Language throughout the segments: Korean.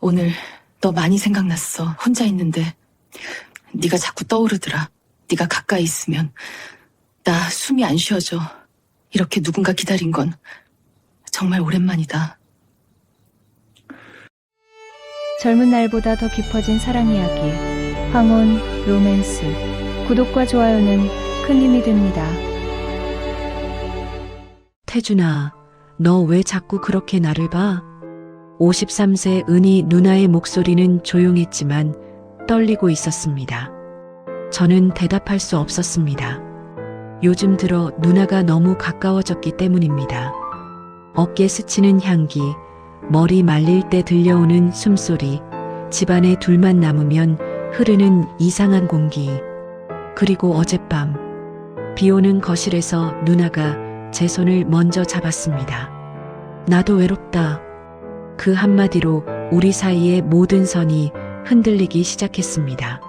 오늘 너 많이 생각났어. 혼자 있는데 네가 자꾸 떠오르더라. 네가 가까이 있으면 나 숨이 안 쉬어져. 이렇게 누군가 기다린 건 정말 오랜만이다. 젊은 날보다 더 깊어진 사랑 이야기. 황혼 로맨스. 구독과 좋아요는 큰 힘이 됩니다. 태준아, 너 왜 자꾸 그렇게 나를 봐? 53세 은희 누나의 목소리는 조용했지만 떨리고 있었습니다. 저는 대답할 수 없었습니다. 요즘 들어 누나가 너무 가까워졌기 때문입니다. 어깨 스치는 향기, 머리 말릴 때 들려오는 숨소리, 집안에 둘만 남으면 흐르는 이상한 공기. 그리고 어젯밤, 비 오는 거실에서 누나가 제 손을 먼저 잡았습니다. 나도 외롭다. 그 한마디로 우리 사이의 모든 선이 흔들리기 시작했습니다.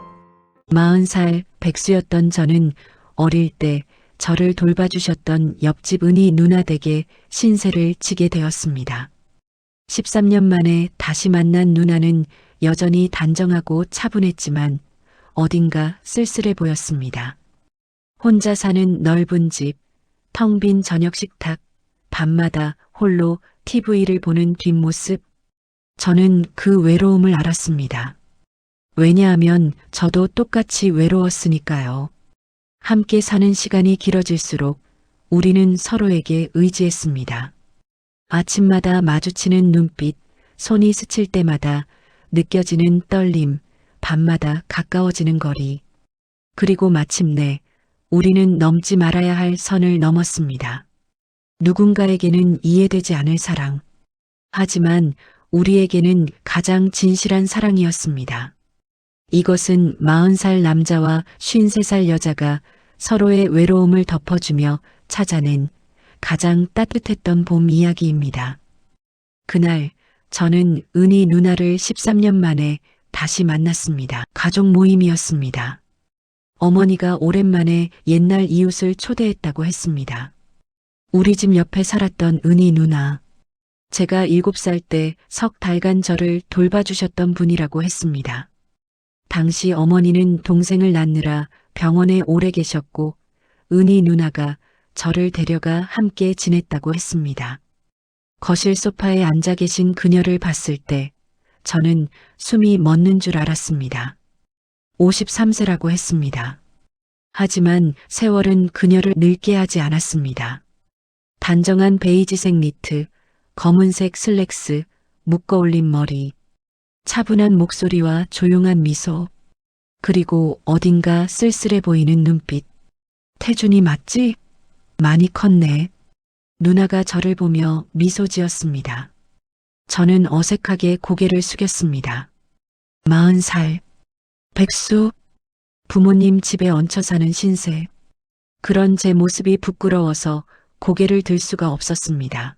40살 백수였던 저는 어릴 때 저를 돌봐주셨던 옆집 은희 누나 댁에 신세를 지게 되었습니다. 13년 만에 다시 만난 누나는 여전히 단정하고 차분했지만 어딘가 쓸쓸해 보였습니다. 혼자 사는 넓은 집, 텅 빈 저녁 식탁, 밤마다 홀로 TV를 보는 뒷모습. 저는 그 외로움을 알았습니다. 왜냐하면 저도 똑같이 외로웠으니까요. 함께 사는 시간이 길어질수록 우리는 서로에게 의지했습니다. 아침마다 마주치는 눈빛, 손이 스칠 때마다 느껴지는 떨림, 밤마다 가까워지는 거리. 그리고 마침내 우리는 넘지 말아야 할 선을 넘었습니다. 누군가에게는 이해되지 않을 사랑. 하지만 우리에게는 가장 진실한 사랑이었습니다. 이것은 40살 남자와 53살 여자가 서로의 외로움을 덮어주며 찾아낸 가장 따뜻했던 봄 이야기입니다. 그날 저는 은희 누나를 13년 만에 다시 만났습니다. 가족 모임이었습니다. 어머니가 오랜만에 옛날 이웃을 초대했다고 했습니다. 우리 집 옆에 살았던 은희 누나. 제가 7살 때 석 달간 저를 돌봐주셨던 분이라고 했습니다. 당시 어머니는 동생을 낳느라 병원에 오래 계셨고 은희 누나가 저를 데려가 함께 지냈다고 했습니다. 거실 소파에 앉아 계신 그녀를 봤을 때 저는 숨이 멎는 줄 알았습니다. 53세라고 했습니다. 하지만 세월은 그녀를 늙게 하지 않았습니다. 단정한 베이지색 니트, 검은색 슬랙스, 묶어올린 머리, 차분한 목소리와 조용한 미소, 그리고 어딘가 쓸쓸해 보이는 눈빛. 태준이 맞지? 많이 컸네. 누나가 저를 보며 미소 지었습니다. 저는 어색하게 고개를 숙였습니다. 40살. 백수. 부모님 집에 얹혀 사는 신세. 그런 제 모습이 부끄러워서 고개를 들 수가 없었습니다.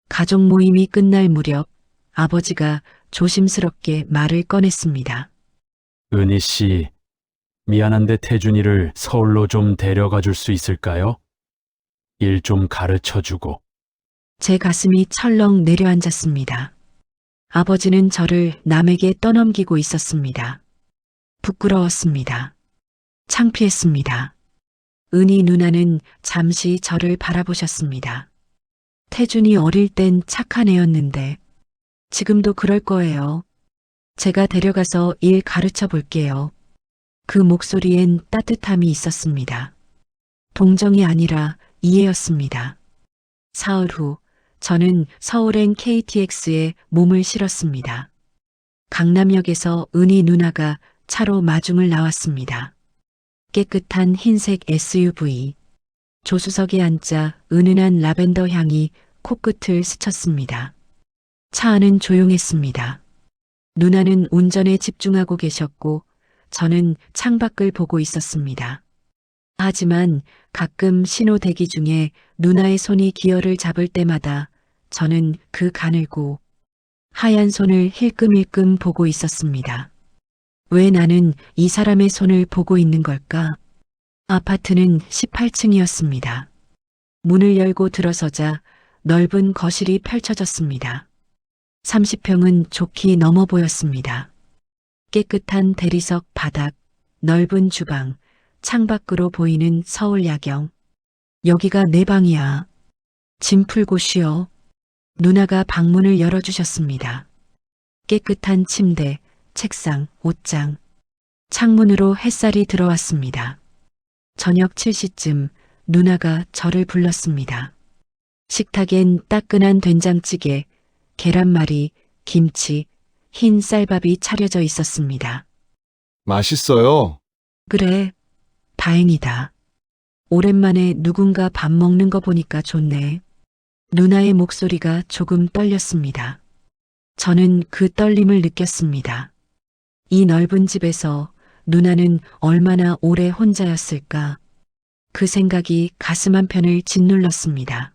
가족 모임이 끝날 무렵 아버지가 조심스럽게 말을 꺼냈습니다. 은희 씨, 미안한데 태준이를 서울로 좀 데려가 줄 수 있을까요? 일 좀 가르쳐 주고. 제 가슴이 철렁 내려앉았습니다. 아버지는 저를 남에게 떠넘기고 있었습니다. 부끄러웠습니다. 창피했습니다. 은희 누나는 잠시 저를 바라보셨습니다. 태준이 어릴 땐 착한 애였는데 지금도 그럴 거예요. 제가 데려가서 일 가르쳐 볼게요. 그 목소리엔 따뜻함이 있었습니다. 동정이 아니라 이해였습니다. 사흘 후 저는 서울행 KTX에 몸을 실었습니다. 강남역에서 은희 누나가 차로 마중을 나왔습니다. 깨끗한 흰색 SUV. 조수석에 앉자 은은한 라벤더 향이 코끝을 스쳤습니다. 차 안은 조용했습니다. 누나는 운전에 집중하고 계셨고 저는 창밖을 보고 있었습니다. 하지만 가끔 신호 대기 중에 누나의 손이 기어를 잡을 때마다 저는 그 가늘고 하얀 손을 힐끔힐끔 보고 있었습니다. 왜 나는 이 사람의 손을 보고 있는 걸까? 아파트는 18층이었습니다. 문을 열고 들어서자 넓은 거실이 펼쳐졌습니다. 30평은 좋게 넘어 보였습니다. 깨끗한 대리석 바닥, 넓은 주방, 창밖으로 보이는 서울 야경. 여기가 내 방이야. 짐 풀고 쉬어. 누나가 방문을 열어주셨습니다. 깨끗한 침대, 책상, 옷장. 창문으로 햇살이 들어왔습니다. 저녁 7시쯤 누나가 저를 불렀습니다. 식탁엔 따끈한 된장찌개, 계란말이, 김치, 흰 쌀밥이 차려져 있었습니다. 맛있어요. 그래, 다행이다. 오랜만에 누군가 밥 먹는 거 보니까 좋네. 누나의 목소리가 조금 떨렸습니다. 저는 그 떨림을 느꼈습니다. 이 넓은 집에서 누나는 얼마나 오래 혼자였을까? 그 생각이 가슴 한편을 짓눌렀습니다.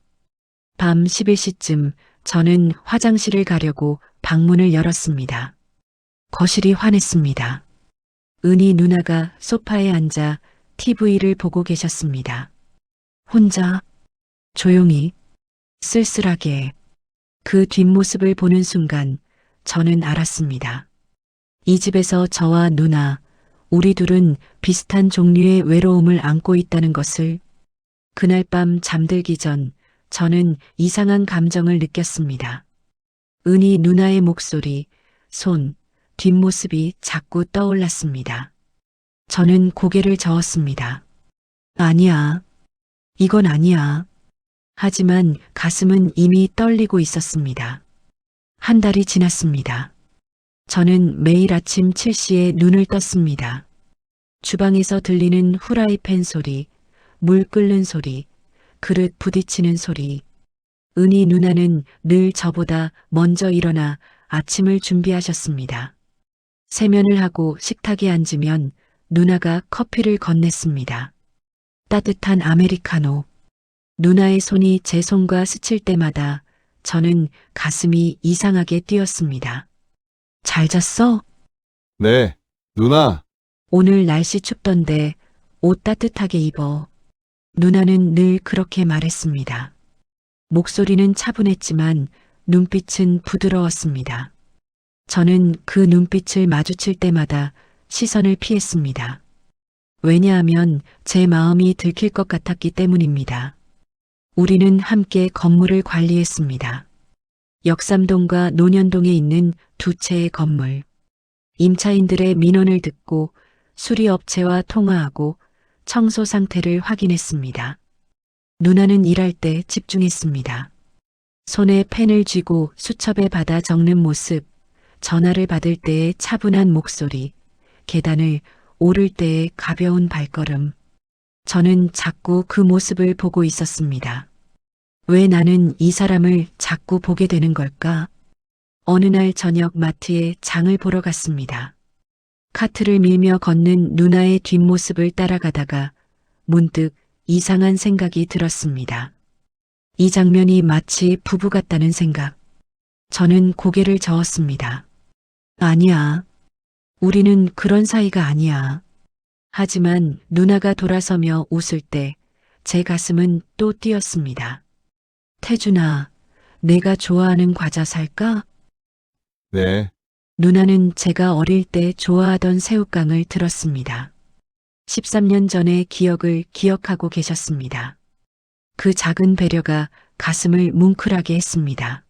밤 11시쯤 저는 화장실을 가려고 방문을 열었습니다. 거실이 환했습니다. 은희 누나가 소파에 앉아 TV를 보고 계셨습니다. 혼자, 조용히, 쓸쓸하게. 그 뒷모습을 보는 순간 저는 알았습니다. 이 집에서 저와 누나, 우리 둘은 비슷한 종류의 외로움을 안고 있다는 것을. 그날 밤 잠들기 전 저는 이상한 감정을 느꼈습니다. 은희 누나의 목소리, 손, 뒷모습이 자꾸 떠올랐습니다. 저는 고개를 저었습니다. 아니야. 이건 아니야. 하지만 가슴은 이미 떨리고 있었습니다. 한 달이 지났습니다. 저는 매일 아침 7시에 눈을 떴습니다. 주방에서 들리는 후라이팬 소리, 물 끓는 소리, 그릇 부딪히는 소리. 은희 누나는 늘 저보다 먼저 일어나 아침을 준비하셨습니다. 세면을 하고 식탁에 앉으면 누나가 커피를 건넸습니다. 따뜻한 아메리카노. 누나의 손이 제 손과 스칠 때마다 저는 가슴이 이상하게 뛰었습니다. 잘 잤어? 네, 누나. 오늘 날씨 춥던데 옷 따뜻하게 입어. 누나는 늘 그렇게 말했습니다. 목소리는 차분했지만 눈빛은 부드러웠습니다. 저는 그 눈빛을 마주칠 때마다 시선을 피했습니다. 왜냐하면 제 마음이 들킬 것 같았기 때문입니다. 우리는 함께 건물을 관리했습니다. 역삼동과 논현동에 있는 두 채의 건물. 임차인들의 민원을 듣고 수리업체와 통화하고 청소 상태를 확인했습니다. 누나는 일할 때 집중했습니다. 손에 펜을 쥐고 수첩에 받아 적는 모습, 전화를 받을 때의 차분한 목소리, 계단을 오를 때의 가벼운 발걸음. 저는 자꾸 그 모습을 보고 있었습니다. 왜 나는 이 사람을 자꾸 보게 되는 걸까? 어느 날 저녁 마트에 장을 보러 갔습니다. 카트를 밀며 걷는 누나의 뒷모습을 따라가다가 문득 이상한 생각이 들었습니다. 이 장면이 마치 부부 같다는 생각. 저는 고개를 저었습니다. 아니야. 우리는 그런 사이가 아니야. 하지만 누나가 돌아서며 웃을 때 제 가슴은 또 뛰었습니다. 태준아, 내가 좋아하는 과자 살까? 네, 누나는 제가 어릴 때 좋아하던 새우깡을 들었습니다. 13년 전의 기억을 기억하고 계셨습니다. 그 작은 배려가 가슴을 뭉클하게 했습니다.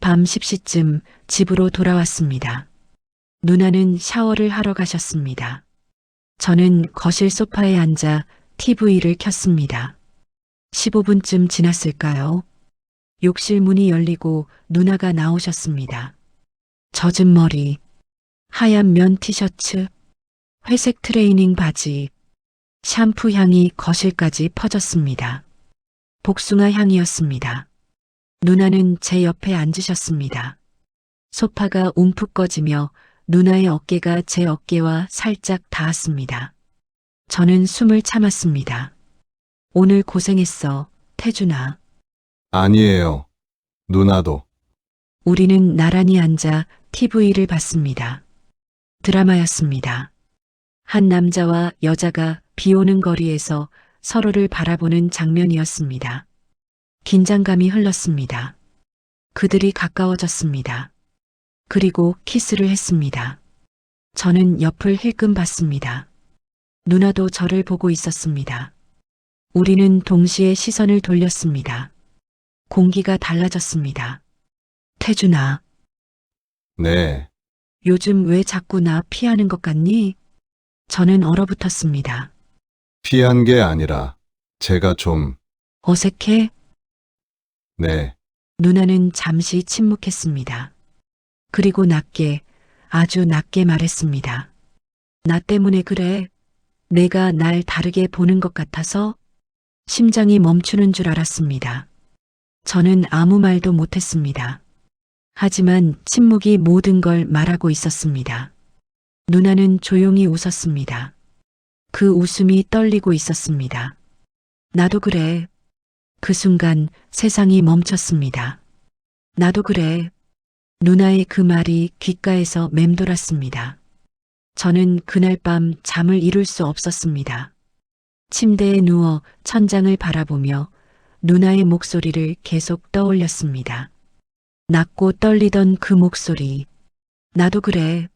밤 10시쯤 집으로 돌아왔습니다. 누나는 샤워를 하러 가셨습니다. 저는 거실 소파에 앉아 TV를 켰습니다. 15분쯤 지났을까요? 욕실 문이 열리고 누나가 나오셨습니다. 젖은 머리, 하얀 면 티셔츠, 회색 트레이닝 바지, 샴푸 향이 거실까지 퍼졌습니다. 복숭아 향이었습니다. 누나는 제 옆에 앉으셨습니다. 소파가 움푹 꺼지며 누나의 어깨가 제 어깨와 살짝 닿았습니다. 저는 숨을 참았습니다. 오늘 고생했어, 태준아. 아니에요. 누나도. 우리는 나란히 앉아 TV를 봤습니다. 드라마였습니다. 한 남자와 여자가 비 오는 거리에서 서로를 바라보는 장면이었습니다. 긴장감이 흘렀습니다. 그들이 가까워졌습니다. 그리고 키스를 했습니다. 저는 옆을 힐끔 봤습니다. 누나도 저를 보고 있었습니다. 우리는 동시에 시선을 돌렸습니다. 공기가 달라졌습니다. 태준아, 네. 요즘 왜 자꾸 나 피하는 것 같니? 저는 얼어붙었습니다. 피한 게 아니라 제가 좀, 어색해? 네. 누나는 잠시 침묵했습니다. 그리고 낮게, 아주 낮게 말했습니다. 나 때문에 그래. 내가 날 다르게 보는 것 같아서 심장이 멈추는 줄 알았습니다. 저는 아무 말도 못했습니다. 하지만 침묵이 모든 걸 말하고 있었습니다. 누나는 조용히 웃었습니다. 그 웃음이 떨리고 있었습니다. 나도 그래. 그 순간 세상이 멈췄습니다. 나도 그래. 누나의 그 말이 귓가에서 맴돌았습니다. 저는 그날 밤 잠을 이룰 수 없었습니다. 침대에 누워 천장을 바라보며 누나의 목소리를 계속 떠올렸습니다. 낮고 떨리던 그 목소리. 나도 그래.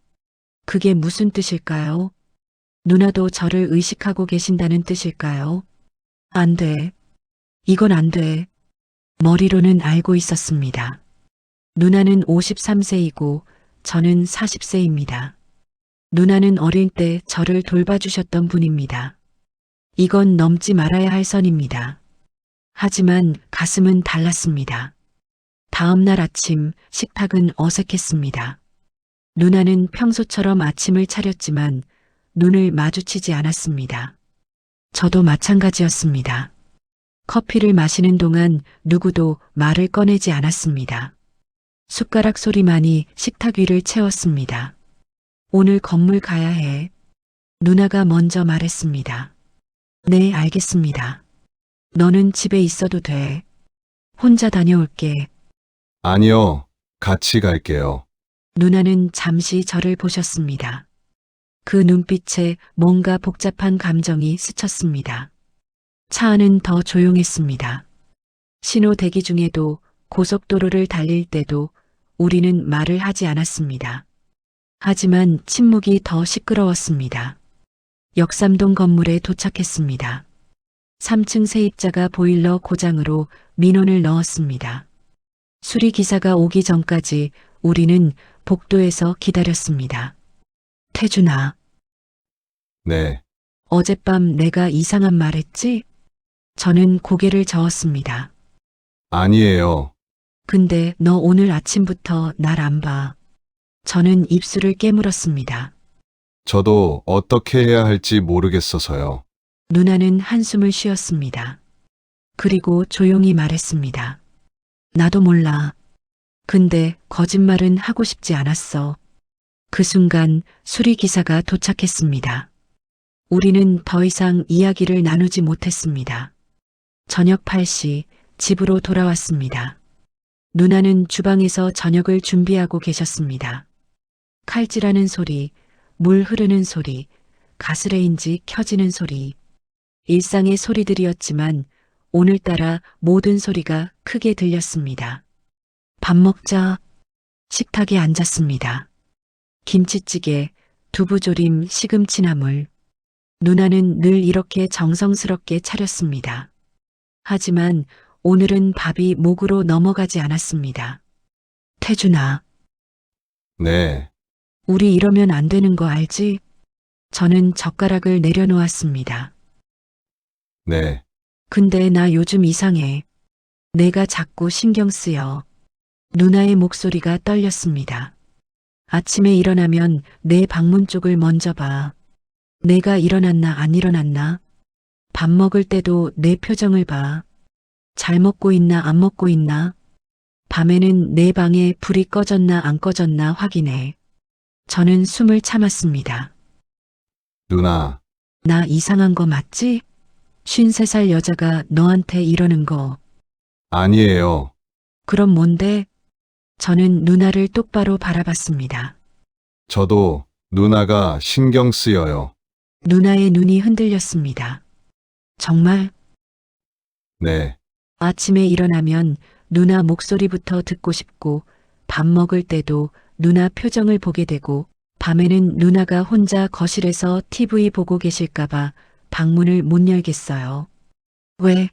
그게 무슨 뜻일까요? 누나도 저를 의식하고 계신다는 뜻일까요? 안 돼. 이건 안 돼. 머리로는 알고 있었습니다. 누나는 53세이고 저는 40세입니다. 누나는 어릴 때 저를 돌봐주셨던 분입니다. 이건 넘지 말아야 할 선입니다. 하지만 가슴은 달랐습니다. 다음 날 아침 식탁은 어색했습니다. 누나는 평소처럼 아침을 차렸지만 눈을 마주치지 않았습니다. 저도 마찬가지였습니다. 커피를 마시는 동안 누구도 말을 꺼내지 않았습니다. 숟가락 소리만이 식탁 위를 채웠습니다. 오늘 건물 가야 해. 누나가 먼저 말했습니다. 네, 알겠습니다. 너는 집에 있어도 돼. 혼자 다녀올게. 아니요. 같이 갈게요. 누나는 잠시 저를 보셨습니다. 그 눈빛에 뭔가 복잡한 감정이 스쳤습니다. 차 안은 더 조용했습니다. 신호 대기 중에도 고속도로를 달릴 때도 우리는 말을 하지 않았습니다. 하지만 침묵이 더 시끄러웠습니다. 역삼동 건물에 도착했습니다. 3층 세입자가 보일러 고장으로 민원을 넣었습니다. 수리기사가 오기 전까지 우리는 복도에서 기다렸습니다. 태준아, 네. 어젯밤 내가 이상한 말 했지? 저는 고개를 저었습니다. 아니에요. 근데 너 오늘 아침부터 날 안 봐. 저는 입술을 깨물었습니다. 저도 어떻게 해야 할지 모르겠어서요. 누나는 한숨을 쉬었습니다. 그리고 조용히 말했습니다. 나도 몰라. 근데 거짓말은 하고 싶지 않았어. 그 순간 수리기사가 도착했습니다. 우리는 더 이상 이야기를 나누지 못했습니다. 저녁 8시 집으로 돌아왔습니다. 누나는 주방에서 저녁을 준비하고 계셨습니다. 칼질하는 소리, 물 흐르는 소리, 가스레인지 켜지는 소리. 일상의 소리들이었지만 오늘따라 모든 소리가 크게 들렸습니다. 밥 먹자. 식탁에 앉았습니다. 김치찌개, 두부조림, 시금치나물. 누나는 늘 이렇게 정성스럽게 차렸습니다. 하지만 오늘은 밥이 목으로 넘어가지 않았습니다. 태준아, 네. 우리 이러면 안 되는 거 알지? 저는 젓가락을 내려놓았습니다. 네. 근데 나 요즘 이상해. 내가 자꾸 신경 쓰여. 누나의 목소리가 떨렸습니다. 아침에 일어나면 내 방문 쪽을 먼저 봐. 내가 일어났나 안 일어났나? 밥 먹을 때도 내 표정을 봐. 잘 먹고 있나 안 먹고 있나? 밤에는 내 방에 불이 꺼졌나 안 꺼졌나 확인해. 저는 숨을 참았습니다. 누나, 나 이상한 거 맞지? 53살 여자가 너한테 이러는 거. 아니에요. 그럼 뭔데? 저는 누나를 똑바로 바라봤습니다. 저도 누나가 신경 쓰여요. 누나의 눈이 흔들렸습니다. 정말? 네. 아침에 일어나면 누나 목소리부터 듣고 싶고 밥 먹을 때도 누나 표정을 보게 되고 밤에는 누나가 혼자 거실에서 TV 보고 계실까봐 방문을 못 열겠어요. 왜?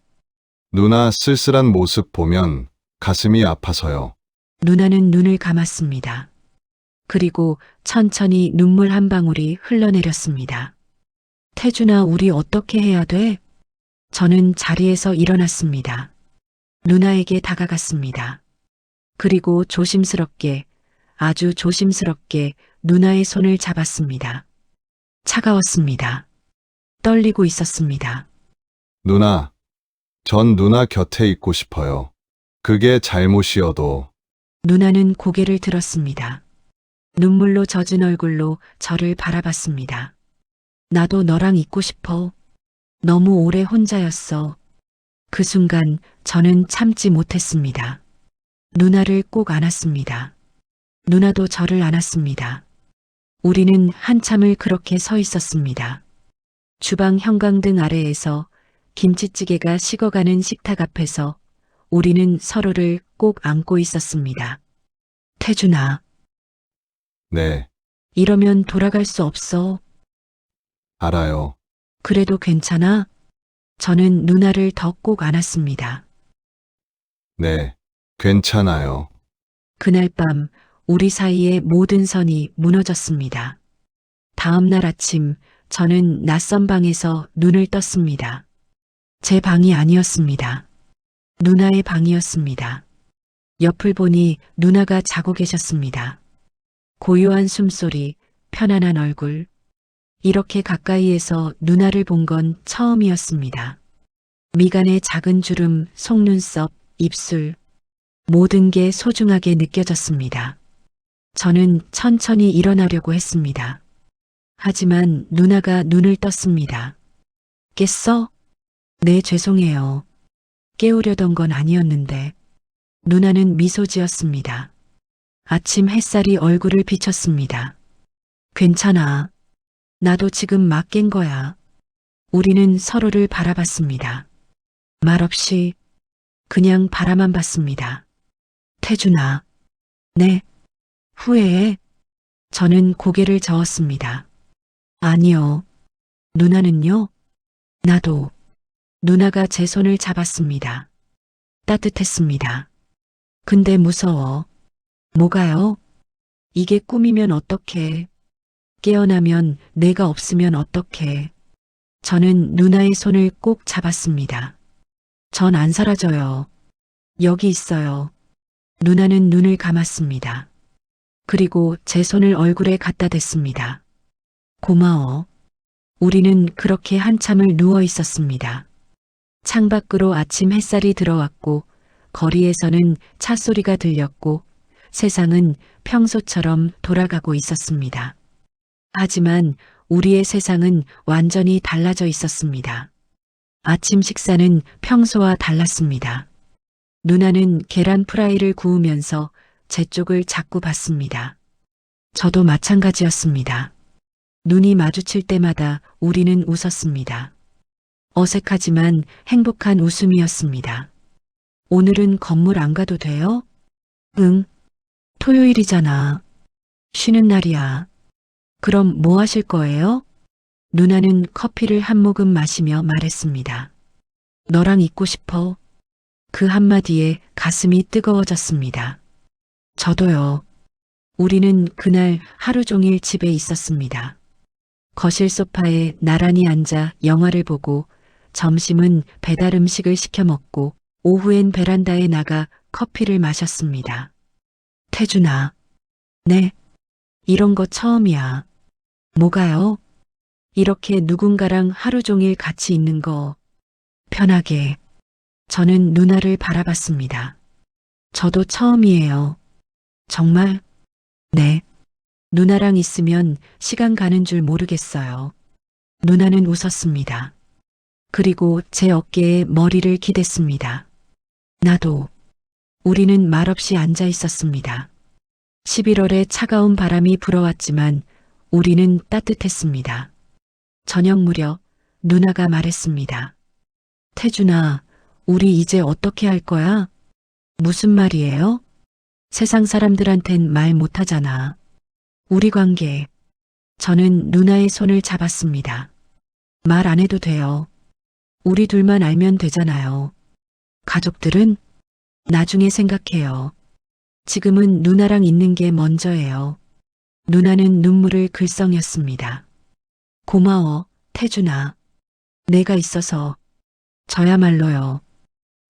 누나 쓸쓸한 모습 보면 가슴이 아파서요. 누나는 눈을 감았습니다. 그리고 천천히 눈물 한 방울이 흘러내렸습니다. 태준아, 우리 어떻게 해야 돼? 저는 자리에서 일어났습니다. 누나에게 다가갔습니다. 그리고 조심스럽게, 아주 조심스럽게 누나의 손을 잡았습니다. 차가웠습니다. 떨리고 있었습니다. 누나, 전 누나 곁에 있고 싶어요. 그게 잘못이어도 누나는 고개를 들었습니다. 눈물로 젖은 얼굴로 저를 바라봤습니다. 나도 너랑 있고 싶어. 너무 오래 혼자였어. 그 순간 저는 참지 못했습니다. 누나를 꼭 안았습니다. 누나도 저를 안았습니다. 우리는 한참을 그렇게 서 있었습니다. 주방 형광등 아래에서 김치찌개가 식어가는 식탁 앞에서 우리는 서로를 꼭 안고 있었습니다. 태준아, 네, 이러면 돌아갈 수 없어. 알아요. 그래도 괜찮아? 저는 누나를 더 꼭 안았습니다. 네, 괜찮아요. 그날 밤 우리 사이의 모든 선이 무너졌습니다. 다음 날 아침 저는 낯선 방에서 눈을 떴습니다. 제 방이 아니었습니다. 누나의 방이었습니다. 옆을 보니 누나가 자고 계셨습니다. 고요한 숨소리, 편안한 얼굴. 이렇게 가까이에서 누나를 본 건 처음이었습니다. 미간의 작은 주름, 속눈썹, 입술. 모든 게 소중하게 느껴졌습니다. 저는 천천히 일어나려고 했습니다. 하지만 누나가 눈을 떴습니다. 깼어? 네, 죄송해요. 깨우려던 건 아니었는데. 누나는 미소 지었습니다. 아침 햇살이 얼굴을 비쳤습니다. 괜찮아. 나도 지금 막 깬 거야. 우리는 서로를 바라봤습니다. 말없이 그냥 바라만 봤습니다. 태준아. 네. 후회해? 저는 고개를 저었습니다. 아니요. 누나는요? 나도. 누나가 제 손을 잡았습니다. 따뜻했습니다. 근데 무서워. 뭐가요? 이게 꿈이면 어떡해. 깨어나면 내가 없으면 어떡해. 저는 누나의 손을 꼭 잡았습니다. 전 안 사라져요. 여기 있어요. 누나는 눈을 감았습니다. 그리고 제 손을 얼굴에 갖다 댔습니다. 고마워. 우리는 그렇게 한참을 누워 있었습니다. 창밖으로 아침 햇살이 들어왔고 거리에서는 차 소리가 들렸고 세상은 평소처럼 돌아가고 있었습니다. 하지만 우리의 세상은 완전히 달라져 있었습니다. 아침 식사는 평소와 달랐습니다. 누나는 계란 프라이를 구우면서 제 쪽을 자꾸 봤습니다. 저도 마찬가지였습니다. 눈이 마주칠 때마다 우리는 웃었습니다. 어색하지만 행복한 웃음이었습니다. 오늘은 건물 안 가도 돼요? 응. 토요일이잖아. 쉬는 날이야. 그럼 뭐 하실 거예요? 누나는 커피를 한 모금 마시며 말했습니다. 너랑 있고 싶어. 그 한마디에 가슴이 뜨거워졌습니다. 저도요. 우리는 그날 하루 종일 집에 있었습니다. 거실 소파에 나란히 앉아 영화를 보고 점심은 배달 음식을 시켜 먹고 오후엔 베란다에 나가 커피를 마셨습니다. 태준아. 네. 이런 거 처음이야. 뭐가요? 이렇게 누군가랑 하루 종일 같이 있는 거. 편하게. 저는 누나를 바라봤습니다. 저도 처음이에요. 정말? 네. 누나랑 있으면 시간 가는 줄 모르겠어요. 누나는 웃었습니다. 그리고 제 어깨에 머리를 기댔습니다. 나도. 우리는 말없이 앉아 있었습니다. 11월에 차가운 바람이 불어왔지만 우리는 따뜻했습니다. 저녁 무렵 누나가 말했습니다. 태준아, 우리 이제 어떻게 할 거야? 무슨 말이에요? 세상 사람들한텐 말 못하잖아. 우리 관계. 저는 누나의 손을 잡았습니다. 말 안 해도 돼요. 우리 둘만 알면 되잖아요. 가족들은 나중에 생각해요. 지금은 누나랑 있는 게 먼저예요. 누나는 눈물을 글썽였습니다. 고마워, 태준아. 내가 있어서. 저야말로요.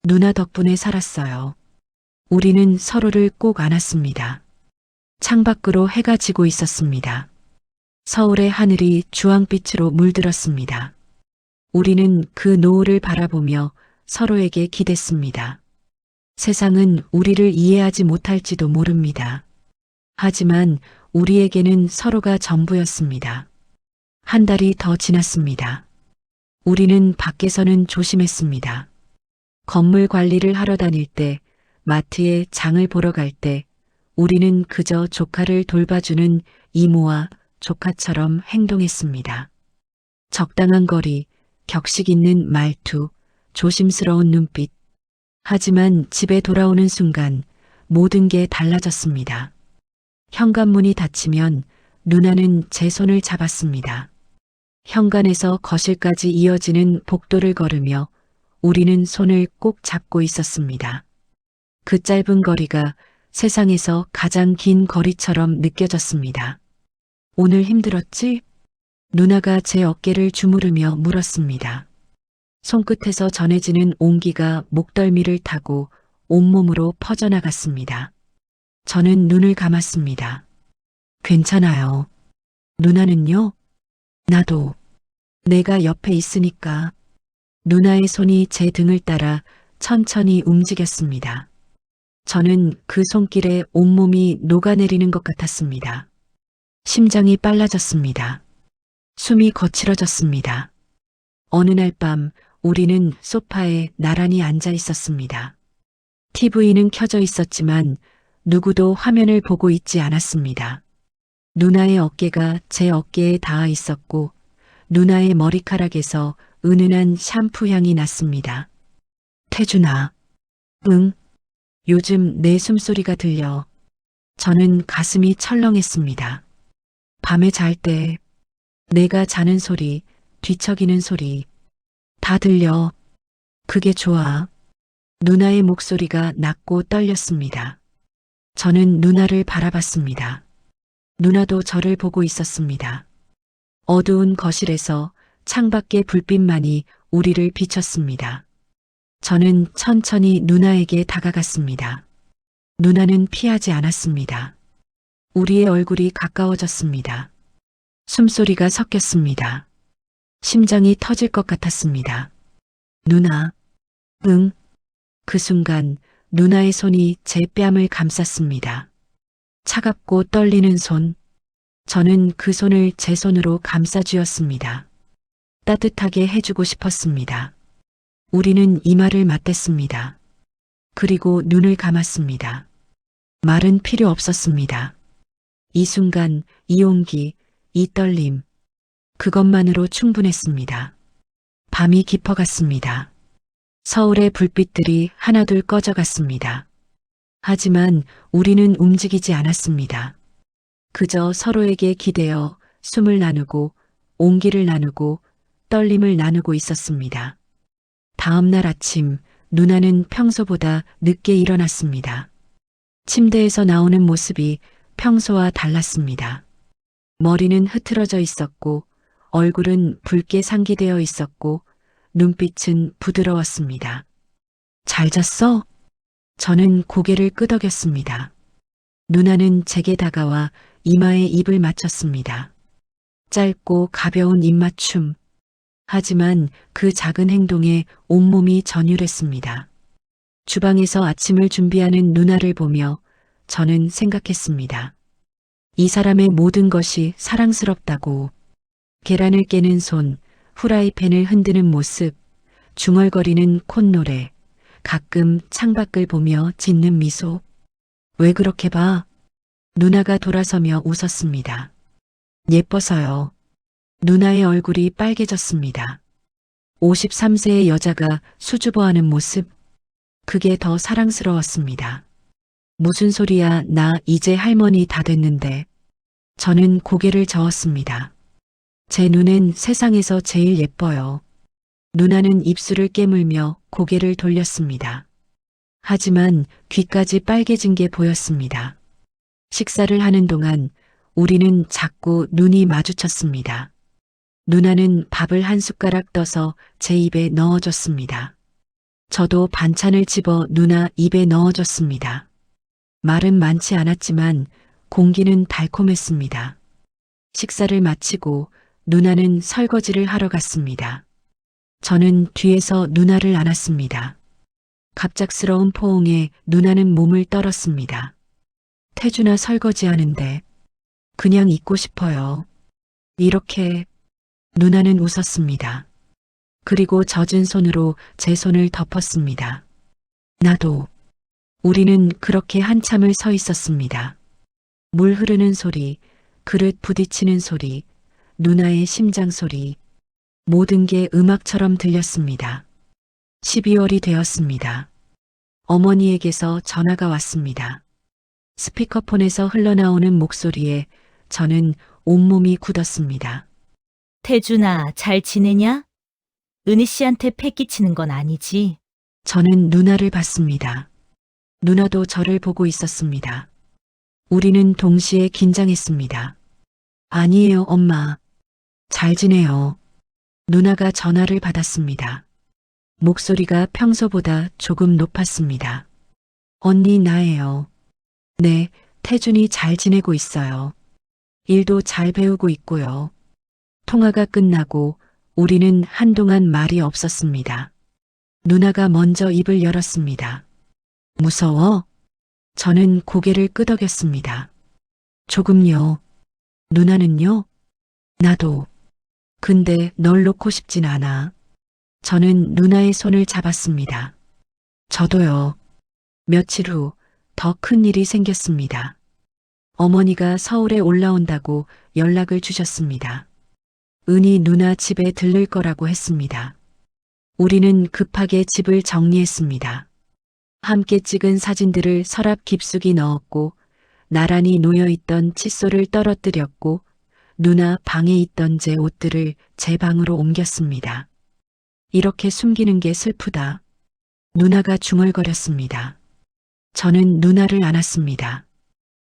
누나 덕분에 살았어요. 우리는 서로를 꼭 안았습니다. 창밖으로 해가 지고 있었습니다. 서울의 하늘이 주황빛으로 물들었습니다. 우리는 그 노을을 바라보며 서로에게 기댔습니다. 세상은 우리를 이해하지 못할지도 모릅니다. 하지만 우리에게는 서로가 전부였습니다. 한 달이 더 지났습니다. 우리는 밖에서는 조심했습니다. 건물 관리를 하러 다닐 때, 마트에 장을 보러 갈 때, 우리는 그저 조카를 돌봐주는 이모와 조카처럼 행동했습니다. 적당한 거리, 격식 있는 말투, 조심스러운 눈빛. 하지만 집에 돌아오는 순간 모든 게 달라졌습니다. 현관문이 닫히면 누나는 제 손을 잡았습니다. 현관에서 거실까지 이어지는 복도를 걸으며 우리는 손을 꼭 잡고 있었습니다. 그 짧은 거리가 세상에서 가장 긴 거리처럼 느껴졌습니다. 오늘 힘들었지? 누나가 제 어깨를 주무르며 물었습니다. 손끝에서 전해지는 온기가 목덜미를 타고 온몸으로 퍼져나갔습니다. 저는 눈을 감았습니다. 괜찮아요. 누나는요? 나도. 내가 옆에 있으니까. 누나의 손이 제 등을 따라 천천히 움직였습니다. 저는 그 손길에 온몸이 녹아내리는 것 같았습니다. 심장이 빨라졌습니다. 숨이 거칠어졌습니다. 어느 날 밤 우리는 소파에 나란히 앉아 있었습니다. TV는 켜져 있었지만 누구도 화면을 보고 있지 않았습니다. 누나의 어깨가 제 어깨에 닿아 있었고 누나의 머리카락에서 은은한 샴푸 향이 났습니다. 태준아. 응. 요즘 내 숨소리가 들려. 저는 가슴이 철렁했습니다. 밤에 잘 때 내가 자는 소리, 뒤척이는 소리 다 들려. 그게 좋아. 누나의 목소리가 낮고 떨렸습니다. 저는 누나를 바라봤습니다. 누나도 저를 보고 있었습니다. 어두운 거실에서 창밖의 불빛만이 우리를 비췄습니다. 저는 천천히 누나에게 다가갔습니다. 누나는 피하지 않았습니다. 우리의 얼굴이 가까워졌습니다. 숨소리가 섞였습니다. 심장이 터질 것 같았습니다. 누나. 응. 그 순간 누나의 손이 제 뺨을 감쌌습니다. 차갑고 떨리는 손. 저는 그 손을 제 손으로 감싸쥐었습니다. 따뜻하게 해주고 싶었습니다. 우리는 이마를 맞댔습니다. 그리고 눈을 감았습니다. 말은 필요 없었습니다. 이 순간, 이 온기, 이 떨림, 그것만으로 충분했습니다. 밤이 깊어갔습니다. 서울의 불빛들이 하나둘 꺼져갔습니다. 하지만 우리는 움직이지 않았습니다. 그저 서로에게 기대어 숨을 나누고 온기를 나누고 떨림을 나누고 있었습니다. 다음 날 아침 누나는 평소보다 늦게 일어났습니다. 침대에서 나오는 모습이 평소와 달랐습니다. 머리는 흐트러져 있었고 얼굴은 붉게 상기되어 있었고 눈빛은 부드러웠습니다. 잘 잤어? 저는 고개를 끄덕였습니다. 누나는 제게 다가와 이마에 입을 맞췄습니다. 짧고 가벼운 입맞춤. 하지만 그 작은 행동에 온몸이 전율했습니다. 주방에서 아침을 준비하는 누나를 보며 저는 생각했습니다. 이 사람의 모든 것이 사랑스럽다고. 계란을 깨는 손, 후라이팬을 흔드는 모습, 중얼거리는 콧노래, 가끔 창밖을 보며 짓는 미소. 왜 그렇게 봐? 누나가 돌아서며 웃었습니다. 예뻐서요. 누나의 얼굴이 빨개졌습니다. 53세의 여자가 수줍어하는 모습, 그게 더 사랑스러웠습니다. 무슨 소리야, 나 이제 할머니 다 됐는데. 저는 고개를 저었습니다. 제 눈엔 세상에서 제일 예뻐요. 누나는 입술을 깨물며 고개를 돌렸습니다. 하지만 귀까지 빨개진 게 보였습니다. 식사를 하는 동안 우리는 자꾸 눈이 마주쳤습니다. 누나는 밥을 한 숟가락 떠서 제 입에 넣어줬습니다. 저도 반찬을 집어 누나 입에 넣어줬습니다. 말은 많지 않았지만 공기는 달콤했습니다. 식사를 마치고 누나는 설거지를 하러 갔습니다. 저는 뒤에서 누나를 안았습니다. 갑작스러운 포옹에 누나는 몸을 떨었습니다. 태준아, 설거지하는데 그냥 있고 싶어요. 이렇게. 누나는 웃었습니다. 그리고 젖은 손으로 제 손을 덮었습니다. 나도. 우리는 그렇게 한참을 서 있었습니다. 물 흐르는 소리, 그릇 부딪히는 소리, 누나의 심장 소리, 모든 게 음악처럼 들렸습니다. 12월이 되었습니다. 어머니에게서 전화가 왔습니다. 스피커폰에서 흘러나오는 목소리에 저는 온몸이 굳었습니다. 태준아, 잘 지내냐? 은희 씨한테 패 끼치는 건 아니지? 저는 누나를 봤습니다. 누나도 저를 보고 있었습니다. 우리는 동시에 긴장했습니다. 아니에요, 엄마. 잘 지내요. 누나가 전화를 받았습니다. 목소리가 평소보다 조금 높았습니다. 언니, 나예요. 네, 태준이 잘 지내고 있어요. 일도 잘 배우고 있고요. 통화가 끝나고 우리는 한동안 말이 없었습니다. 누나가 먼저 입을 열었습니다. 무서워? 저는 고개를 끄덕였습니다. 조금요. 누나는요? 나도. 근데 널 놓고 싶진 않아. 저는 누나의 손을 잡았습니다. 저도요. 며칠 후 더 큰 일이 생겼습니다. 어머니가 서울에 올라온다고 연락을 주셨습니다. 은희 누나 집에 들를 거라고 했습니다. 우리는 급하게 집을 정리했습니다. 함께 찍은 사진들을 서랍 깊숙이 넣었고 나란히 놓여있던 칫솔을 떨어뜨렸고 누나 방에 있던 제 옷들을 제 방으로 옮겼습니다. 이렇게 숨기는 게 슬프다. 누나가 중얼거렸습니다. 저는 누나를 안았습니다.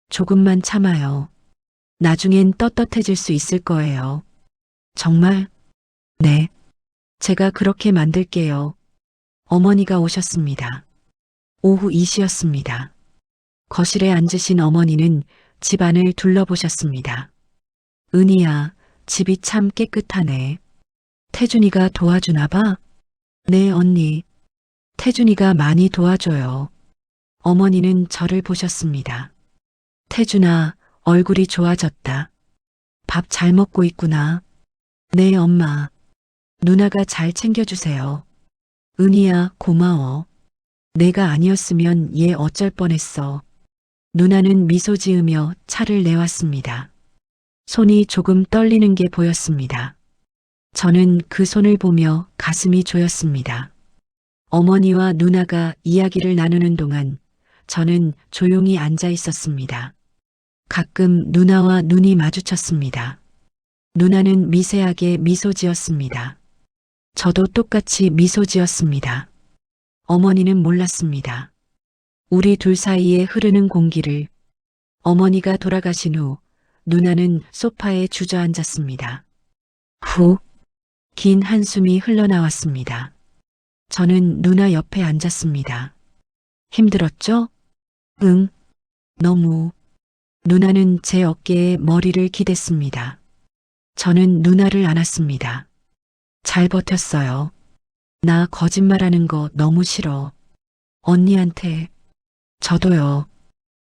조금만 참아요. 나중엔 떳떳해질 수 있을 거예요. 정말? 네. 제가 그렇게 만들게요. 어머니가 오셨습니다. 오후 2시였습니다. 거실에 앉으신 어머니는 집안을 둘러보셨습니다. 은희야, 집이 참 깨끗하네. 태준이가 도와주나 봐? 네, 언니. 태준이가 많이 도와줘요. 어머니는 저를 보셨습니다. 태준아, 얼굴이 좋아졌다. 밥 잘 먹고 있구나. 네, 엄마. 누나가 잘 챙겨주세요. 은희야, 고마워. 내가 아니었으면 얘 어쩔 뻔했어. 누나는 미소 지으며 차를 내왔습니다. 손이 조금 떨리는 게 보였습니다. 저는 그 손을 보며 가슴이 조였습니다. 어머니와 누나가 이야기를 나누는 동안 저는 조용히 앉아 있었습니다. 가끔 누나와 눈이 마주쳤습니다. 누나는 미세하게 미소 지었습니다. 저도 똑같이 미소 지었습니다. 어머니는 몰랐습니다. 우리 둘 사이에 흐르는 공기를. 어머니가 돌아가신 후 누나는 소파에 주저앉았습니다. 후, 긴 한숨이 흘러나왔습니다. 저는 누나 옆에 앉았습니다. 힘들었죠? 응, 너무. 누나는 제 어깨에 머리를 기댔습니다. 저는 누나를 안았습니다. 잘 버텼어요. 나 거짓말하는 거 너무 싫어. 언니한테, 저도요.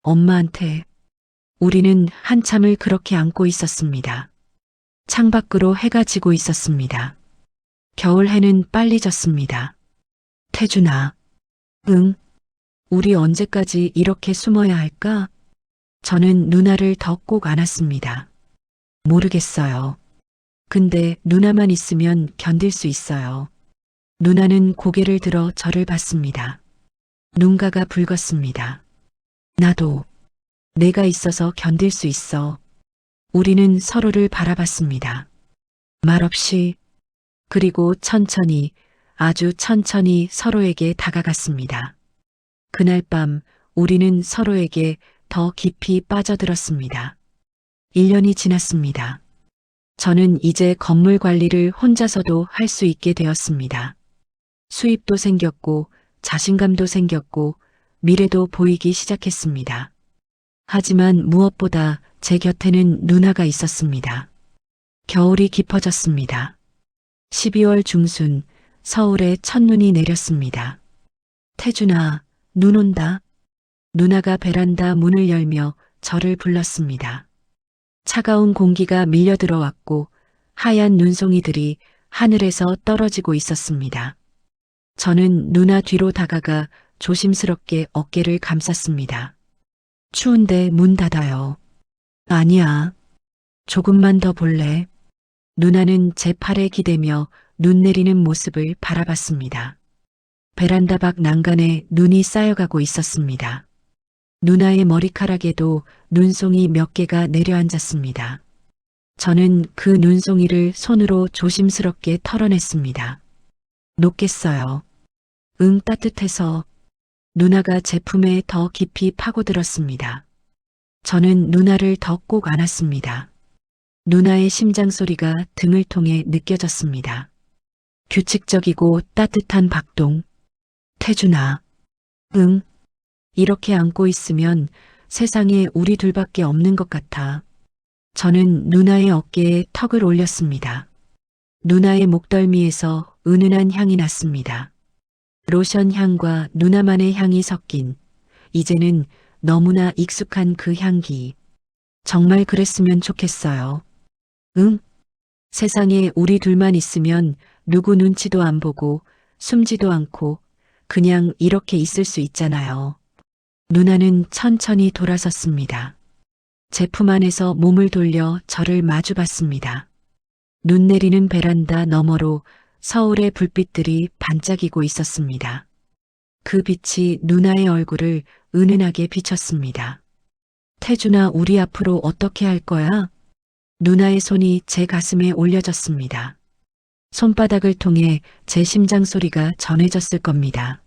엄마한테. 우리는 한참을 그렇게 안고 있었습니다. 창밖으로 해가 지고 있었습니다. 겨울 해는 빨리 졌습니다. 태준아. 응. 우리 언제까지 이렇게 숨어야 할까? 저는 누나를 더 꼭 안았습니다. 모르겠어요. 근데 누나만 있으면 견딜 수 있어요. 누나는 고개를 들어 저를 봤습니다. 눈가가 붉었습니다. 나도 내가 있어서 견딜 수 있어. 우리는 서로를 바라봤습니다. 말없이, 그리고 천천히, 아주 천천히 서로에게 다가갔습니다. 그날 밤 우리는 서로에게 더 깊이 빠져들었습니다. 1년이 지났습니다. 저는 이제 건물 관리를 혼자서도 할 수 있게 되었습니다. 수입도 생겼고, 자신감도 생겼고, 미래도 보이기 시작했습니다. 하지만 무엇보다 제 곁에는 누나가 있었습니다. 겨울이 깊어졌습니다. 12월 중순 서울에 첫눈이 내렸습니다. 태준아, 눈 온다. 누나가 베란다 문을 열며 저를 불렀습니다. 차가운 공기가 밀려 들어왔고 하얀 눈송이들이 하늘에서 떨어지고 있었습니다. 저는 누나 뒤로 다가가 조심스럽게 어깨를 감쌌습니다. 추운데 문 닫아요. 아니야. 조금만 더 볼래? 누나는 제 팔에 기대며 눈 내리는 모습을 바라봤습니다. 베란다 밖 난간에 눈이 쌓여가고 있었습니다. 누나의 머리카락에도 눈송이 몇 개가 내려앉았습니다. 저는 그 눈송이를 손으로 조심스럽게 털어냈습니다. 녹겠어요. 응, 따뜻해서. 누나가 제 품에 더 깊이 파고들었습니다. 저는 누나를 더 꼭 안았습니다. 누나의 심장 소리가 등을 통해 느껴졌습니다. 규칙적이고 따뜻한 박동. 태준아. 응. 이렇게 안고 있으면 세상에 우리 둘밖에 없는 것 같아. 저는 누나의 어깨에 턱을 올렸습니다. 누나의 목덜미에서 은은한 향이 났습니다. 로션 향과 누나만의 향이 섞인, 이제는 너무나 익숙한 그 향기. 정말 그랬으면 좋겠어요. 응? 세상에 우리 둘만 있으면 누구 눈치도 안 보고 숨지도 않고 그냥 이렇게 있을 수 있잖아요. 누나는 천천히 돌아섰습니다. 제 품 안에서 몸을 돌려 저를 마주봤습니다. 눈 내리는 베란다 너머로 서울의 불빛들이 반짝이고 있었습니다. 그 빛이 누나의 얼굴을 은은하게 비쳤습니다. 태준아, 우리 앞으로 어떻게 할 거야? 누나의 손이 제 가슴에 올려졌습니다. 손바닥을 통해 제 심장 소리가 전해졌을 겁니다.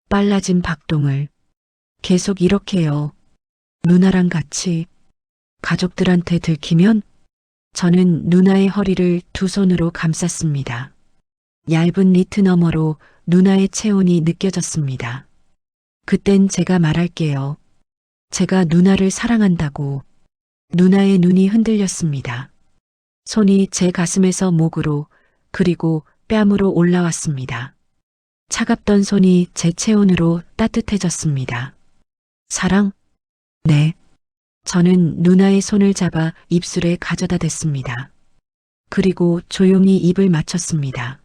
빨라진 박동을. 계속 이렇게요. 누나랑 같이. 가족들한테 들키면? 저는 누나의 허리를 두 손으로 감쌌습니다. 얇은 니트 너머로 누나의 체온이 느껴졌습니다. 그땐 제가 말할게요. 제가 누나를 사랑한다고. 누나의 눈이 흔들렸습니다. 손이 제 가슴에서 목으로 그리고 뺨으로 올라왔습니다. 차갑던 손이 제 체온으로 따뜻해졌습니다. 사랑? 네. 저는 누나의 손을 잡아 입술에 가져다 댔습니다. 그리고 조용히 입을 맞췄습니다.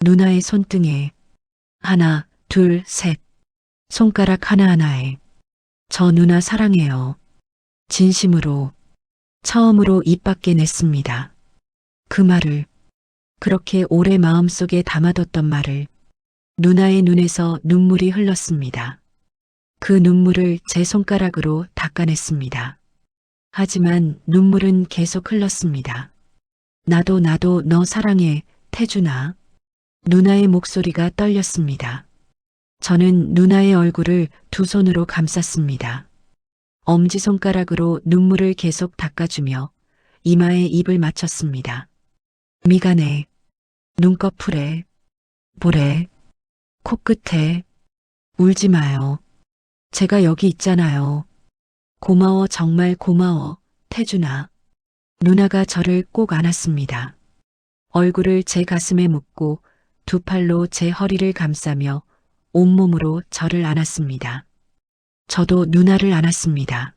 누나의 손등에 하나, 둘, 셋. 손가락 하나하나에 저 누나 사랑해요. 진심으로 처음으로 입 밖에 냈습니다. 그 말을, 그렇게 오래 마음속에 담아뒀던 말을. 누나의 눈에서 눈물이 흘렀습니다. 그 눈물을 제 손가락으로 닦아냈습니다. 하지만 눈물은 계속 흘렀습니다. 나도 너 사랑해, 태준아. 누나의 목소리가 떨렸습니다. 저는 누나의 얼굴을 두 손으로 감쌌습니다. 엄지손가락으로 눈물을 계속 닦아주며 이마에 입을 맞췄습니다. 미간에, 눈꺼풀에, 볼에, 코끝에. 울지 마요. 제가 여기 있잖아요. 고마워, 정말 고마워, 태준아. 누나가 저를 꼭 안았습니다. 얼굴을 제 가슴에 묻고 두 팔로 제 허리를 감싸며 온몸으로 저를 안았습니다. 저도 누나를 안았습니다.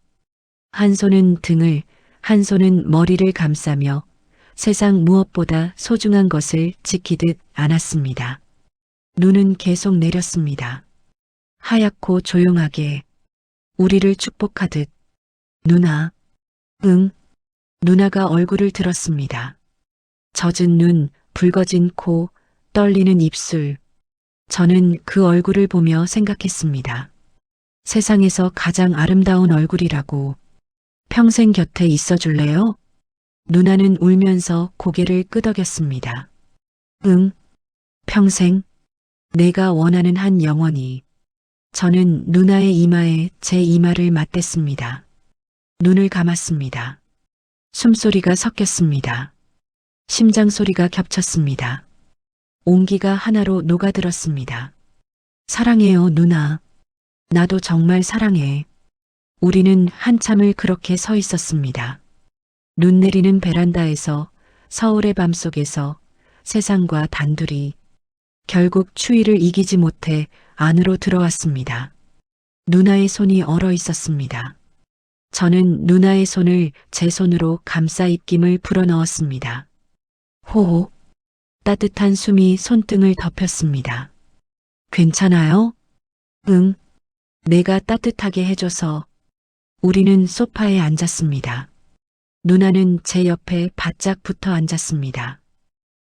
한 손은 등을, 한 손은 머리를 감싸며 세상 무엇보다 소중한 것을 지키듯 안았습니다. 눈은 계속 내렸습니다. 하얗고 조용하게 우리를 축복하듯. 누나. 응. 누나가 얼굴을 들었습니다. 젖은 눈, 붉어진 코, 떨리는 입술. 저는 그 얼굴을 보며 생각했습니다. 세상에서 가장 아름다운 얼굴이라고. 평생 곁에 있어 줄래요? 누나는 울면서 고개를 끄덕였습니다. 응, 평생. 내가 원하는 한 영원히. 저는 누나의 이마에 제 이마를 맞댔습니다. 눈을 감았습니다. 숨소리가 섞였습니다. 심장 소리가 겹쳤습니다. 온기가 하나로 녹아들었습니다. 사랑해요, 누나. 나도 정말 사랑해. 우리는 한참을 그렇게 서 있었습니다. 눈 내리는 베란다에서, 서울의 밤속에서, 세상과 단둘이. 결국 추위를 이기지 못해 안으로 들어왔습니다. 누나의 손이 얼어 있었습니다. 저는 누나의 손을 제 손으로 감싸 입김을 불어넣었습니다. 호호. 따뜻한 숨이 손등을 덮였습니다. 괜찮아요? 응. 내가 따뜻하게 해줘서. 우리는 소파에 앉았습니다. 누나는 제 옆에 바짝 붙어 앉았습니다.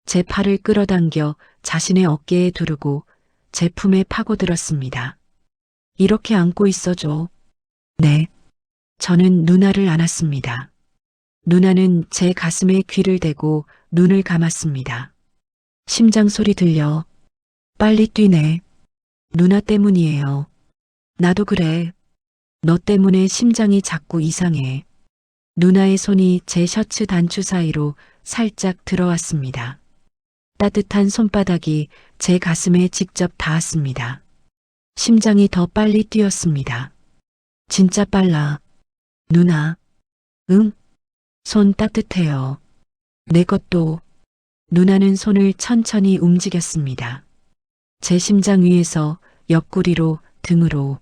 제 팔을 끌어당겨 자신의 어깨에 두르고 제 품에 파고들었습니다. 이렇게 안고 있어줘. 네. 저는 누나를 안았습니다. 누나는 제 가슴에 귀를 대고 눈을 감았습니다. 심장 소리 들려. 빨리 뛰네. 누나 때문이에요. 나도 그래. 너 때문에 심장이 자꾸 이상해. 누나의 손이 제 셔츠 단추 사이로 살짝 들어왔습니다. 따뜻한 손바닥이 제 가슴에 직접 닿았습니다. 심장이 더 빨리 뛰었습니다. 진짜 빨라. 누나. 응? 손 따뜻해요. 내 것도. 누나는 손을 천천히 움직였습니다. 제 심장 위에서 옆구리로 등으로.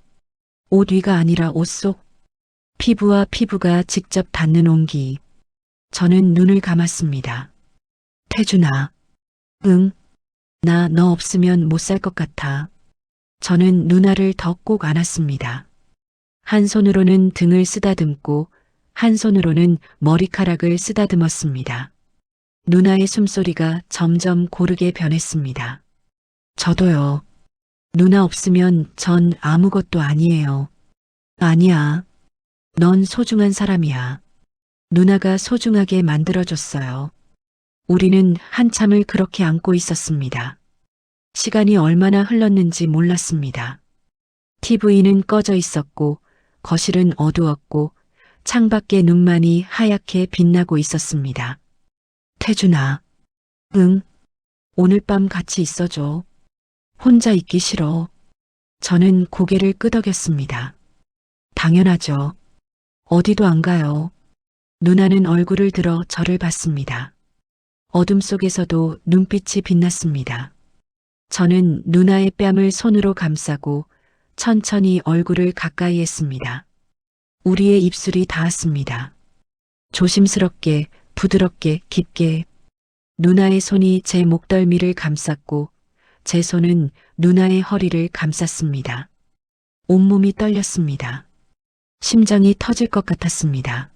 옷 위가 아니라 옷 속. 피부와 피부가 직접 닿는 온기. 저는 눈을 감았습니다. 태준아. 응. 나 너 없으면 못 살 것 같아. 저는 누나를 더 꼭 안았습니다. 한 손으로는 등을 쓰다듬고 한 손으로는 머리카락을 쓰다듬었습니다. 누나의 숨소리가 점점 고르게 변했습니다. 저도요. 누나 없으면 전 아무것도 아니에요. 아니야. 넌 소중한 사람이야. 누나가 소중하게 만들어줬어요. 우리는 한참을 그렇게 안고 있었습니다. 시간이 얼마나 흘렀는지 몰랐습니다. TV는 꺼져 있었고 거실은 어두웠고 창밖에 눈만이 하얗게 빛나고 있었습니다. 태준아. 응. 오늘 밤 같이 있어줘. 혼자 있기 싫어. 저는 고개를 끄덕였습니다. 당연하죠. 어디도 안 가요. 누나는 얼굴을 들어 저를 봤습니다. 어둠 속에서도 눈빛이 빛났습니다. 저는 누나의 뺨을 손으로 감싸고 천천히 얼굴을 가까이 했습니다. 우리의 입술이 닿았습니다. 조심스럽게, 부드럽게, 깊게. 누나의 손이 제 목덜미를 감쌌고 제 손은 누나의 허리를 감쌌습니다. 온몸이 떨렸습니다. 심장이 터질 것 같았습니다.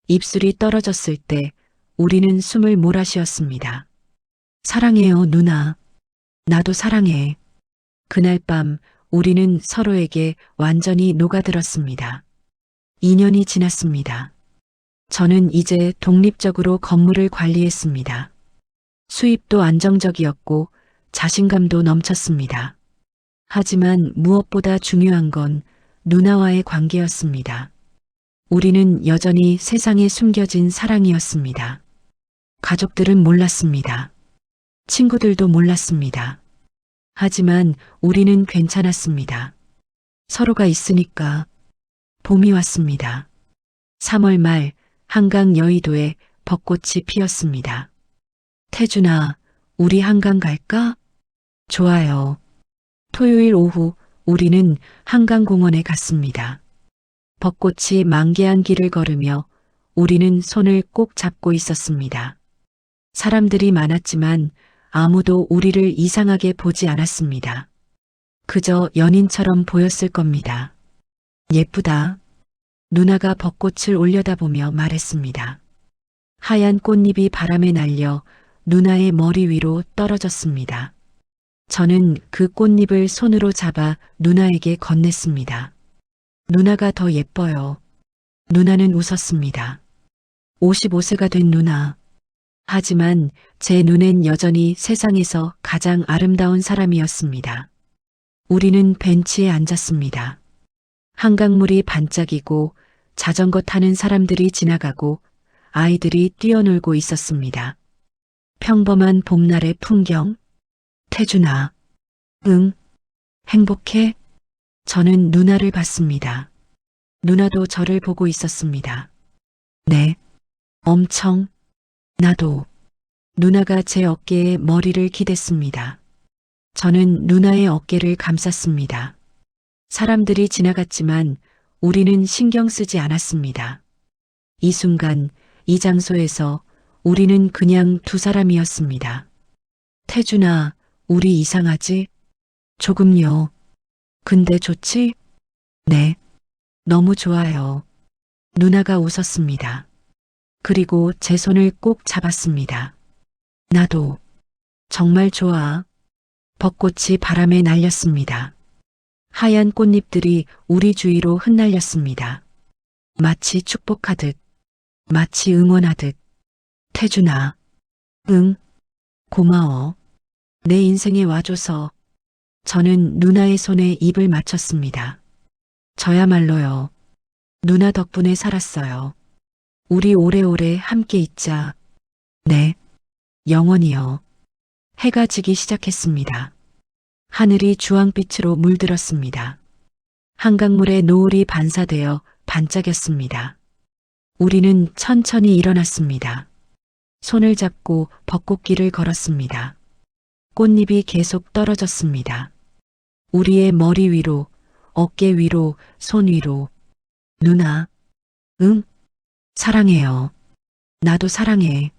입술이 떨어졌을 때 우리는 숨을 몰아쉬었습니다. 사랑해요, 누나. 나도 사랑해. 그날 밤 우리는 서로에게 완전히 녹아들었습니다. 2년이 지났습니다. 저는 이제 독립적으로 건물을 관리했습니다. 수입도 안정적이었고 자신감도 넘쳤습니다. 하지만 무엇보다 중요한 건 누나와의 관계였습니다. 우리는 여전히 세상에 숨겨진 사랑이었습니다. 가족들은 몰랐습니다. 친구들도 몰랐습니다. 하지만 우리는 괜찮았습니다. 서로가 있으니까. 봄이 왔습니다. 3월 말 한강 여의도에 벚꽃이 피었습니다. 태준아, 우리 한강 갈까? 좋아요. 토요일 오후 우리는 한강공원에 갔습니다. 벚꽃이 만개한 길을 걸으며 우리는 손을 꼭 잡고 있었습니다. 사람들이 많았지만 아무도 우리를 이상하게 보지 않았습니다. 그저 연인처럼 보였을 겁니다. 예쁘다. 누나가 벚꽃을 올려다보며 말했습니다. 하얀 꽃잎이 바람에 날려 누나의 머리 위로 떨어졌습니다. 저는 그 꽃잎을 손으로 잡아 누나에게 건넸습니다. 누나가 더 예뻐요. 누나는 웃었습니다. 55세가 된 누나. 하지만 제 눈엔 여전히 세상에서 가장 아름다운 사람이었습니다. 우리는 벤치에 앉았습니다. 한강물이 반짝이고 자전거 타는 사람들이 지나가고 아이들이 뛰어놀고 있었습니다. 평범한 봄날의 풍경. 태준아. 응. 행복해? 저는 누나를 봤습니다. 누나도 저를 보고 있었습니다. 네. 엄청. 나도. 누나가 제 어깨에 머리를 기댔습니다. 저는 누나의 어깨를 감쌌습니다. 사람들이 지나갔지만 우리는 신경 쓰지 않았습니다. 이 순간, 이 장소에서 우리는 그냥 두 사람이었습니다. 태준아, 우리 이상하지? 조금요. 근데 좋지? 네. 너무 좋아요. 누나가 웃었습니다. 그리고 제 손을 꼭 잡았습니다. 나도. 정말 좋아. 벚꽃이 바람에 날렸습니다. 하얀 꽃잎들이 우리 주위로 흩날렸습니다. 마치 축복하듯, 마치 응원하듯. 태준아. 응. 고마워. 내 인생에 와줘서. 저는 누나의 손에 입을 맞췄습니다. 저야말로요. 누나 덕분에 살았어요. 우리 오래오래 함께 있자. 네. 영원히요. 해가 지기 시작했습니다. 하늘이 주황빛으로 물들었습니다. 한강물에 노을이 반사되어 반짝였습니다. 우리는 천천히 일어났습니다. 손을 잡고 벚꽃길을 걸었습니다. 꽃잎이 계속 떨어졌습니다. 우리의 머리 위로, 어깨 위로, 손 위로. 누나. 응? 사랑해요. 나도 사랑해.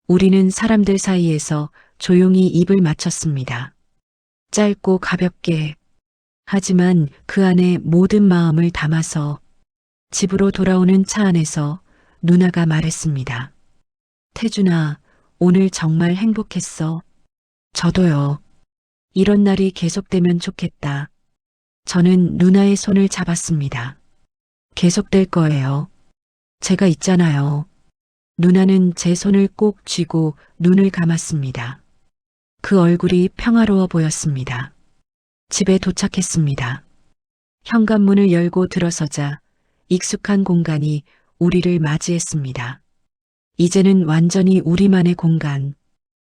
우리는 사람들 사이에서 조용히 입을 맞췄습니다. 짧고 가볍게. 하지만 그 안에 모든 마음을 담아서 집으로 돌아오는 차 안에서 누나가 말했습니다. 태준아, 오늘 정말 행복했어. 저도요. 이런 날이 계속되면 좋겠다. 저는 누나의 손을 잡았습니다. 계속될 거예요. 제가 있잖아요. 누나는 제 손을 꼭 쥐고 눈을 감았습니다. 그 얼굴이 평화로워 보였습니다. 집에 도착했습니다. 현관문을 열고 들어서자 익숙한 공간이 우리를 맞이했습니다. 이제는 완전히 우리만의 공간.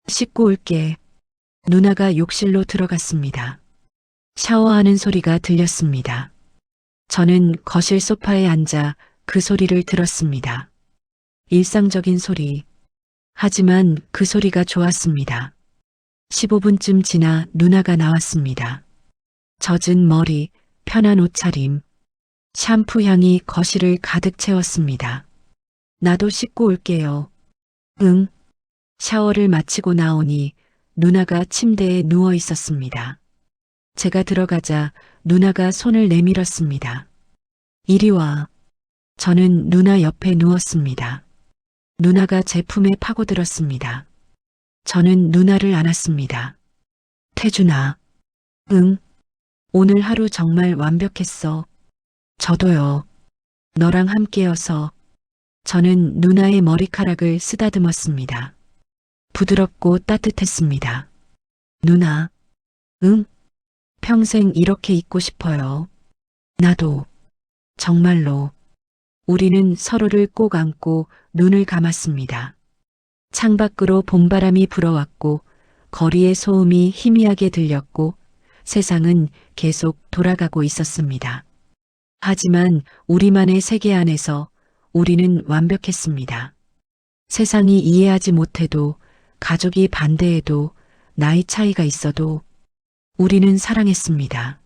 씻고 올게. 누나가 욕실로 들어갔습니다. 샤워하는 소리가 들렸습니다. 저는 거실 소파에 앉아 그 소리를 들었습니다. 일상적인 소리. 하지만 그 소리가 좋았습니다. 15분쯤 지나 누나가 나왔습니다. 젖은 머리, 편한 옷차림, 샴푸 향이 거실을 가득 채웠습니다. 나도 씻고 올게요. 응. 샤워를 마치고 나오니 누나가 침대에 누워 있었습니다. 제가 들어가자 누나가 손을 내밀었습니다. 이리 와. 저는 누나 옆에 누웠습니다. 누나가 제 품에 파고들었습니다. 저는 누나를 안았습니다. 태준아. 응. 오늘 하루 정말 완벽했어. 저도요. 너랑 함께여서. 저는 누나의 머리카락을 쓰다듬었습니다. 부드럽고 따뜻했습니다. 누나. 응? 평생 이렇게 있고 싶어요. 나도. 정말로. 우리는 서로를 꼭 안고 눈을 감았습니다. 창밖으로 봄바람이 불어왔고 거리의 소음이 희미하게 들렸고 세상은 계속 돌아가고 있었습니다. 하지만 우리만의 세계 안에서 우리는 완벽했습니다. 세상이 이해하지 못해도 가족이 반대해도 나이 차이가 있어도 우리는 사랑했습니다.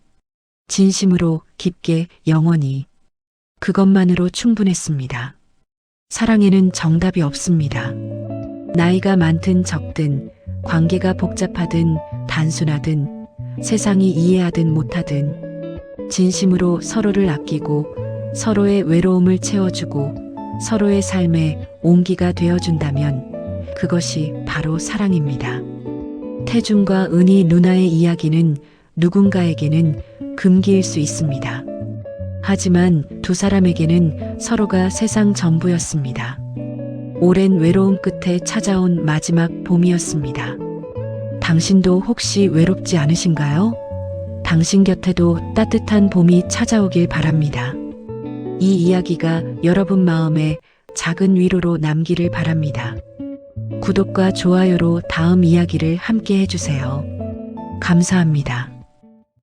진심으로 깊게 영원히. 그것만으로 충분했습니다. 사랑에는 정답이 없습니다. 나이가 많든 적든 관계가 복잡하든 단순하든 세상이 이해하든 못하든 진심으로 서로를 아끼고 서로의 외로움을 채워주고 서로의 삶에 온기가 되어준다면 그것이 바로 사랑입니다. 태준과 은희 누나의 이야기는 누군가에게는 금기일 수 있습니다. 하지만 두 사람에게는 서로가 세상 전부였습니다. 오랜 외로움 끝에 찾아온 마지막 봄이었습니다. 당신도 혹시 외롭지 않으신가요? 당신 곁에도 따뜻한 봄이 찾아오길 바랍니다. 이 이야기가 여러분 마음에 작은 위로로 남기를 바랍니다. 구독과 좋아요로 다음 이야기를 함께 해주세요. 감사합니다.